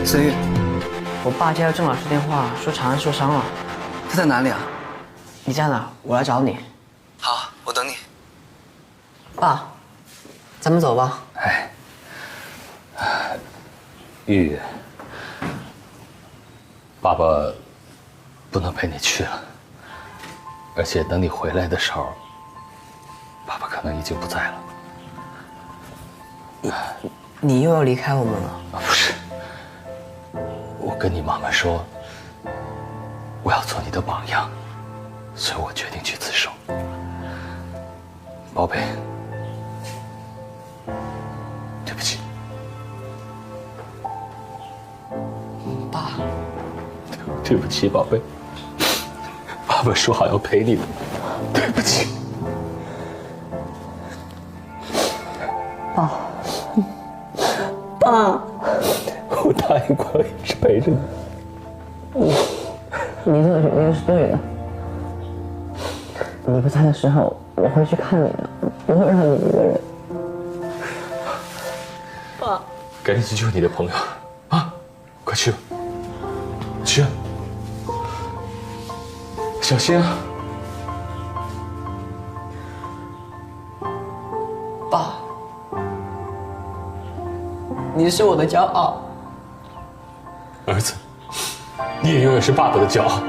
孙玉，我爸接到郑老师电话，说长安受伤了。他在哪里啊？你在哪？我来找你。好，我等你。爸，咱们走吧。哎，玉，爸爸不能陪你去了，而且等你回来的时候，爸爸可能已经不在了。你又要离开我们了？啊，不是，我跟你妈妈说，我要做你的榜样，所以我决定去自首。宝贝，对不起。爸，对不起，宝贝，爸爸说好要陪你的，对不起。爸，爸，我答应过要一直陪着你。你做的决定是对的。你不在的时候，我会去看你的，不会让你一个人。爸，赶紧去救你的朋友啊！快去吧，去啊，小心啊！爸，你是我的骄傲。儿子，你也永远是爸爸的骄傲。